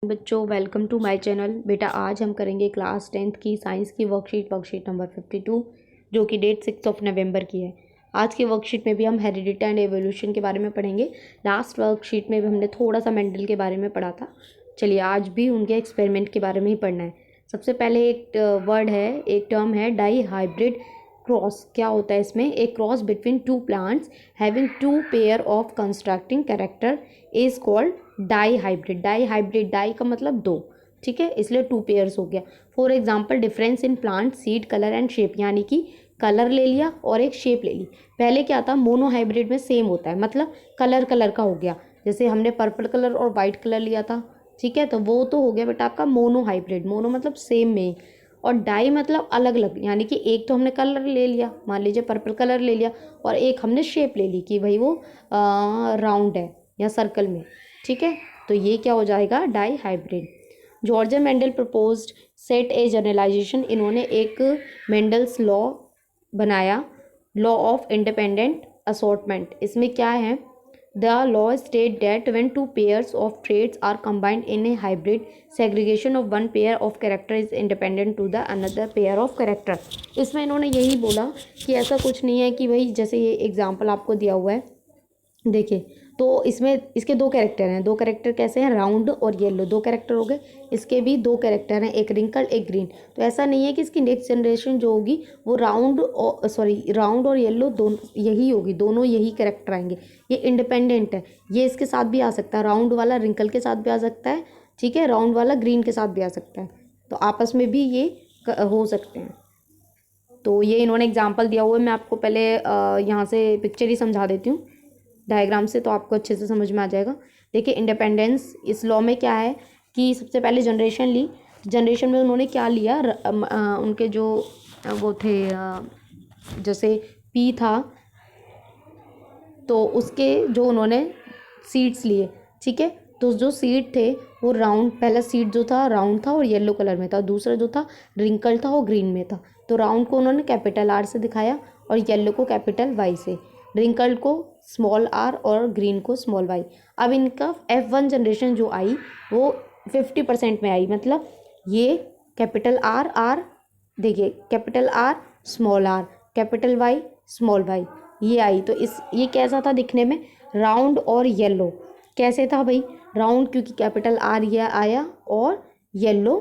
बच्चों, welcome to my channel. बेटा, आज हम करेंगे क्लास 10th की साइंस की वर्कशीट नंबर 52, जो कि डेट 6 नवंबर की है। आज की वर्कशीट में भी हम हेरिडिटी एंड एवोल्यूशन के बारे में पढ़ेंगे। लास्ट वर्कशीट में भी हमने थोड़ा सा मेंडल के बारे में पढ़ा था। चलिए, आज भी उनके एक्सपेरिमेंट के बारे में ही पढ़ना है। सबसे पहले एक वर्ड है, एक टर्म है डाई हाइब्रिड क्रॉस। क्या होता है इसमें? एक cross between two plants having two pair of constructing character is called dihybrid. Dihybrid, di का मतलब दो, ठीक है, इसलिए टू पेयर्स हो गया। For example, difference in plant seed colour and shape, यानी कि कलर ले लिया और एक शेप ले ली। पहले क्या था, मोनो हाइब्रिड में सेम होता है, मतलब कलर कलर का हो गया। जैसे हमने पर्पल कलर और वाइट कलर लिया था, ठीक है, तो वो तो हो गया बेटा आपका मोनो हाइब्रिड। मोनो मतलब सेम में, और डाई मतलब अलग अलग, यानी कि एक तो हमने कलर ले लिया, मान लीजिए पर्पल कलर ले लिया, और एक हमने शेप ले ली कि भाई वो राउंड है या सर्कल में, ठीक है, तो ये क्या हो जाएगा, dihybrid. George Mendel proposed set a generalization. इन्होंने एक मेंडल्स लॉ बनाया, लॉ ऑफ इंडिपेंडेंट असॉर्टमेंट। इसमें क्या है, the law state that when two pairs of traits are combined in a hybrid, segregation of one pair of character is independent to the another pair of character. इसमें इन्होंने यही बोला कि ऐसा कुछ नहीं है कि भाई, जैसे ये एग्जाम्पल आपको दिया हुआ है, देखिए, तो इसमें इसके दो कैरेक्टर हैं। दो कैरेक्टर कैसे हैं, राउंड और येलो, दो कैरेक्टर हो गए। इसके भी दो कैरेक्टर हैं, एक रिंकल एक ग्रीन। तो ऐसा नहीं है कि इसकी नेक्स्ट जनरेशन जो होगी वो राउंड और येलो दोनों यही होगी, दोनों यही कैरेक्टर आएंगे। ये इंडिपेंडेंट है, ये इसके साथ भी आ सकता है, राउंड वाला रिंकल के साथ भी आ सकता है, ठीक है, राउंड वाला ग्रीन के साथ भी आ सकता है। तो आपस में भी ये हो सकते हैं। तो ये इन्होंने एग्जाम्पल दिया हुआ है। मैं आपको पहले यहाँ से पिक्चर ही समझा देती हूँ डायग्राम से, तो आपको अच्छे से समझ में आ जाएगा। देखिए, इंडिपेंडेंस इस लॉ में क्या है कि सबसे पहले जनरेशन ली। जनरेशन में उन्होंने क्या लिया, उनके जो वो थे, जैसे पी था, तो उसके जो उन्होंने सीड्स लिए, ठीक है, तो जो सीड थे वो राउंड, पहला सीड जो था राउंड था और येलो कलर में था, दूसरा जो था रिंकल था वो ग्रीन में था। तो राउंड को उन्होंने कैपिटल आर से दिखाया और येलो को कैपिटल वाई से, रिंकल को स्मॉल आर और ग्रीन को स्मॉल वाई। अब इनका F1 जनरेशन जो आई वो 50% में आई, मतलब ये कैपिटल आर आर, देखिए capital R small R, capital Y small Y, ये आई। तो ये कैसा था दिखने में, राउंड और येलो। कैसे था भाई, राउंड क्योंकि कैपिटल आर ये आया, और येलो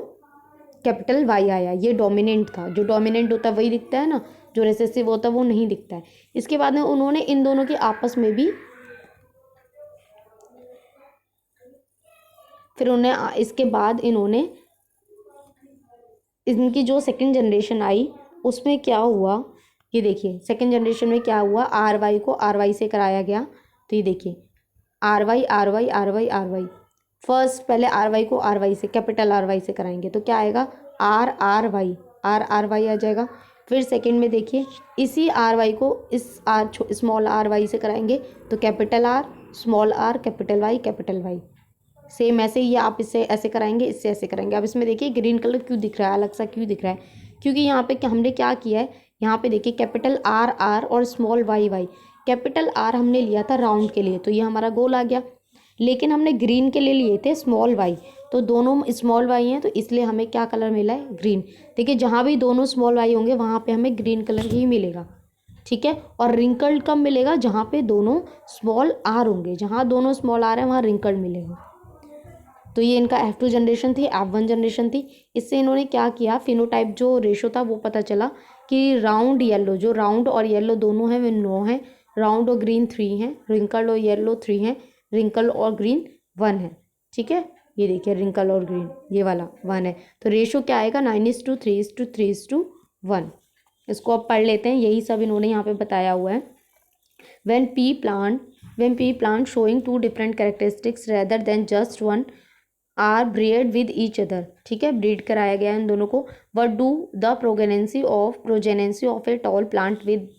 कैपिटल वाई आया, ये डोमिनेंट था। जो डोमिनेंट होता है वही दिखता है ना, जो रिसेसिव होता है वो नहीं दिखता है। इसके बाद में उन्होंने इन दोनों के आपस में भी, फिर उन्हें इसके बाद इन्होंने इनकी जो सेकंड जनरेशन आई उसमें क्या हुआ, ये देखिए सेकंड जनरेशन में क्या हुआ, आर वाई को आर वाई से कराया गया। तो ये देखिए R Y R Y R Y R Y, first पहले आर वाई को आर वाई से, कैपिटल आर वाई से कराएंगे तो क्या आएगा, आर आर वाई आ जाएगा। फिर सेकंड में देखिए इसी आर वाई को इस स्मॉल आर वाई से कराएंगे तो capital R small R capital Y. Same ऐसे ही आप इससे ऐसे कराएंगे, इससे ऐसे कराएंगे। अब इसमें देखिए ग्रीन कलर क्यों दिख रहा है, अलग सा क्यों दिख रहा है, क्योंकि यहाँ पे हमने क्या किया है, यहाँ पे देखिए कैपिटल आर आर और small Y Y. Capital R हमने लिया था राउंड के लिए, तो ये हमारा गोल आ गया, लेकिन हमने ग्रीन के लिए लिए थे स्मॉल वाई, तो दोनों स्मॉल वाई हैं, तो इसलिए हमें क्या कलर मिला है, ग्रीन। देखिए जहाँ भी दोनों स्मॉल वाई होंगे वहाँ पे हमें ग्रीन कलर ही मिलेगा, ठीक है। और रिंकल्ड कब मिलेगा, जहाँ पे दोनों स्मॉल आर होंगे, जहाँ दोनों स्मॉल आर है वहाँ रिंकल्ड मिलेगा। तो ये इनका F2 जनरेशन थी, F1 जनरेशन थी। इससे इन्होंने क्या किया, फिनोटाइप जो रेशो था वो पता चला कि राउंड येलो, जो राउंड और येलो दोनों हैं वे 9 हैं, राउंड और ग्रीन 3 हैं, रिंकल और येलो 3 हैं, रिंकल और ग्रीन 1 है, ठीक है। ये देखिए रिंकल और ग्रीन ये वाला 1 है, तो रेशो क्या आएगा, 9:3:3:1। इसको अब पढ़ लेते हैं, यही सब इन्होंने यहाँ पे बताया हुआ है। when pea plant showing two different characteristics rather than just one are breed with each other, ठीक है, ब्रीड कराया गया इन दोनों को। What do the progeny of a tall plant with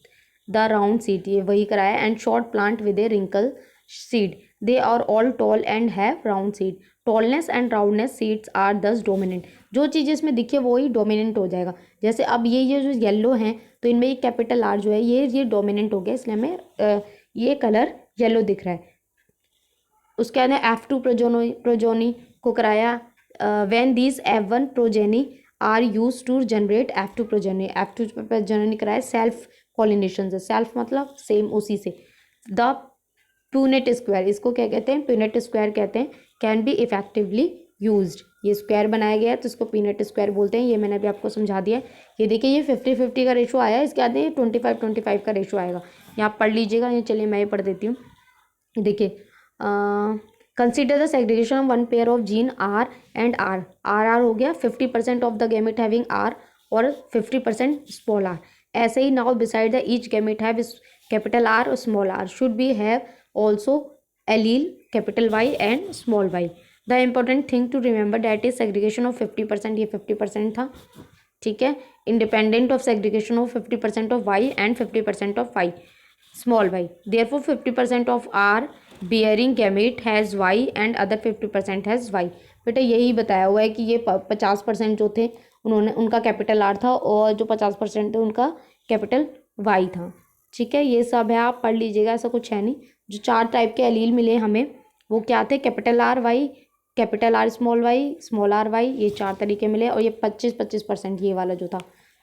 the round seed, ये वही कराया, and short plant with a wrinkle seed, they are all tall and have round seed. Tallness and roundness seeds are thus dominant, जो चीज़ इसमें दिखे वो ही dominant हो जाएगा। जैसे अब ये जो येलो हैं तो इनमें ये कैपिटल आर जो है ये डोमिनेंट हो गया, इसलिए हमें ये कलर येलो दिख रहा है। उसके बाद F2 प्रोजोनी को कराया when these F1 progeny are use to generate F2 progeny. F2 progeny कराया सेल्फ पॉलिनेशन से, सेल्फ मतलब सेम उसी से। द प्यूनेट स्क्वायर, इसको क्या कहते हैं, प्यूनेट स्क्वायर कहते हैं, कैन बी इफेक्टिवली यूज्ड। ये स्क्वायर बनाया गया है तो इसको पीनट स्क्वायर बोलते हैं, ये मैंने अभी आपको समझा दिया है। ये देखिए ये 50-50 का रेशो आया है, इसके आगे 25-25 का रेशो आएगा, यहाँ पढ़ लीजिएगा। ये चलिए मैं ही पढ़ देती हूँ। देखिए consider the segregation of one pair of gene R and R. R हो गया 50% of the gamete having R और 50% स्मॉल आर। ऐसे ही now beside the each gamete have capital R और small R should be have also allele capital Y and small Y. The important thing to remember that is segregation of 50%, ये 50% था, ठीक है, independent of segregation of 50% of Y and 50% of Y small Y. Therefore 50% of R bearing gamete has Y and other 50% has Y. बेटा यही बताया हुआ है कि ये 50% जो थे उन्होंने, उनका कैपिटल आर था और जो 50% थे उनका कैपिटल वाई था, ठीक है। ये सब है, आप पढ़ लीजिएगा, ऐसा कुछ है नहीं। जो 4 टाइप के एलील मिले हमें वो क्या थे, capital R Y, capital R small R Y, ये 4 तरीके मिले। और ये 25% ये वाला जो था,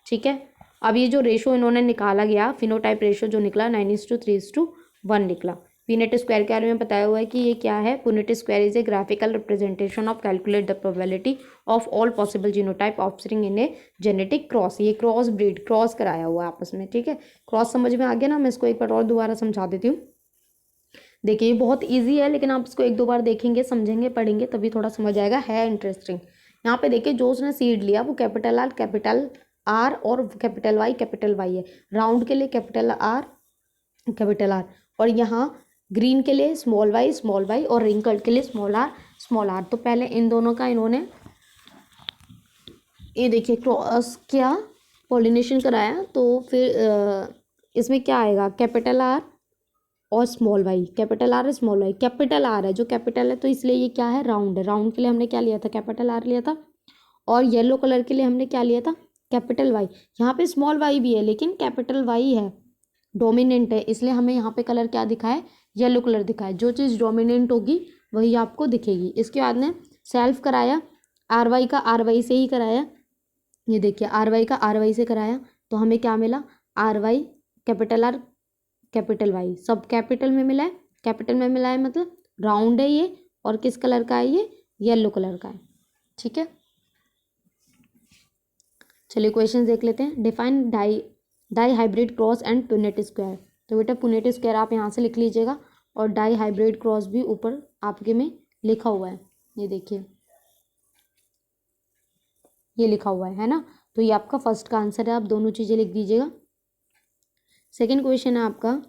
ठीक है। अब ये जो रेशो इन्होंने निकाला गया, फिनोटाइप रेशो जो निकला 9:3:1 निकला। पीनेट स्क्वायर के बारे में बताया हुआ है कि ये क्या है, pennant square is a graphical representation of calculate the probability of all possible genotype offspring in a genetic cross. ये क्रॉस ब्रीड, क्रॉस कराया हुआ है आपस में, ठीक है। क्रॉस समझ में आ गया ना, मैं इसको एक बार और दोबारा समझा देती हूँ। देखिए ये बहुत इजी है, लेकिन आप इसको 1-2 बार देखेंगे, समझेंगे, पढ़ेंगे तभी थोड़ा समझ आएगा, है इंटरेस्टिंग। यहाँ पे देखिए जो उसने सीड लिया वो कैपिटल आर और कैपिटल वाई है। राउंड के लिए कैपिटल आर, और यहाँ ग्रीन के लिए स्मॉल वाई और रिंकल्ड के लिए स्मॉल आर। तो पहले इन दोनों का इन्होंने ये देखिए क्रॉस किया, पॉलिनेशन कराया, तो फिर इसमें क्या आएगा, कैपिटल आर और small Y, capital R small Y. Capital R है, जो कैपिटल है तो इसलिए ये क्या है, राउंड है। राउंड के लिए हमने क्या लिया था, कैपिटल आर लिया था। और येलो कलर के लिए हमने क्या लिया था, कैपिटल वाई। यहाँ पे स्मॉल वाई भी है लेकिन कैपिटल वाई है, डोमिनेंट है, इसलिए हमें यहाँ पे कलर क्या दिखा है, येलो कलर दिखा है। जो चीज़ डोमिनेंट होगी वही आपको दिखेगी। इसके बाद में सेल्फ कराया, आर वाई का आर वाई से ही कराया। ये देखिए आर वाई का आर वाई से कराया तो हमें क्या मिला, R Y capital R capital Y, सब कैपिटल में मिला है। कैपिटल में मिला है मतलब राउंड है ये, और किस कलर का है ये, येलो कलर का है, ठीक है। चलिए क्वेश्चन देख लेते हैं। Define dihybrid cross and Punnett square. तो बेटा पुनेट स्क्वायर आप यहाँ से लिख लीजिएगा, और डाई हाइब्रिड क्रॉस भी ऊपर आपके में लिखा हुआ है, ये देखिए ये लिखा हुआ है ना। तो ये आपका फर्स्ट का आंसर है, आप दोनों चीज़ें लिख दीजिएगा। सेकेंड क्वेश्चन है आपका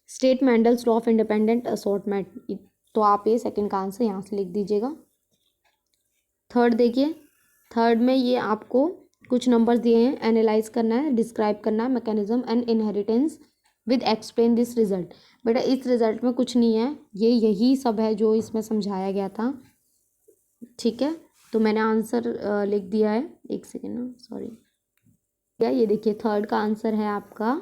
state Mendel's law of independent assortment, तो आप ये सेकेंड का आंसर यहाँ से लिख दीजिएगा। थर्ड देखिए, थर्ड में ये आपको कुछ नंबर्स दिए हैं, एनालाइज करना है, डिस्क्राइब करना है mechanism and inheritance with explain this result. बेटा इस रिजल्ट में कुछ नहीं है, ये यही सब है जो इसमें समझाया गया था, ठीक है। तो मैंने आंसर लिख दिया है, एक सेकेंड ना, सॉरी। ये देखिए थर्ड का आंसर है आपका,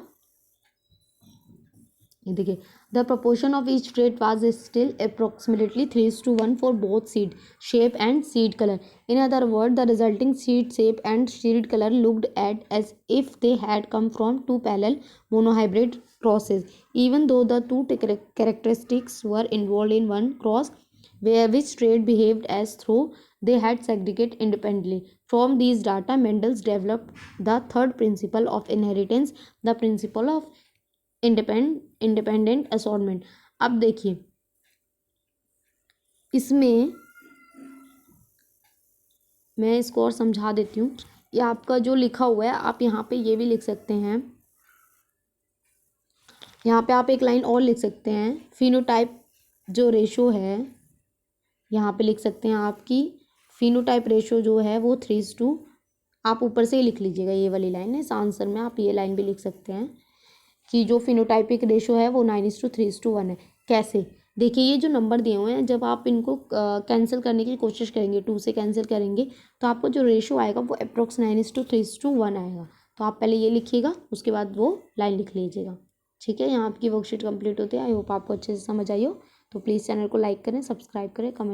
ये देखिए the proportion of each trait was still approximately 3:1 for both seed shape and seed color. In other words, the resulting seed shape and seed color looked at as if they had come from two parallel monohybrid crosses, even though the two characteristics were involved in one cross, where which trait behaved as though they had segregated independently. From these data, Mendel developed the third principle of inheritance, the principle of independent assortment. अब देखिए इसमें मैं इसको और समझा देती हूँ। ये आपका जो लिखा हुआ है आप यहाँ पे ये भी लिख सकते हैं, यहाँ पे आप एक लाइन और लिख सकते हैं, फिनोटाइप जो रेशो है यहाँ पे लिख सकते हैं, आपकी फिनोटाइप रेशो जो है वो 3:2, आप ऊपर से ही लिख लीजिएगा, ये वाली लाइन है। इस आंसर में आप ये लाइन भी लिख सकते हैं कि जो फिनोटाइपिक रेशो है वो 9:3:1 है। कैसे, देखिए ये जो नंबर दिए हुए हैं जब आप इनको कैंसिल करने की कोशिश करेंगे, 2 से कैंसिल करेंगे तो आपको जो रेशो आएगा वो अप्रोक्स 9:3:1 आएगा। तो आप पहले ये लिखिएगा, उसके बाद वो लाइन लिख लीजिएगा, ठीक है। यहाँ आपकी वर्कशीट कंप्लीट होती है। आई होप आपको अच्छे से समझ आई हो। तो प्लीज़ चैनल को लाइक करें, सब्सक्राइब करें, कमेंट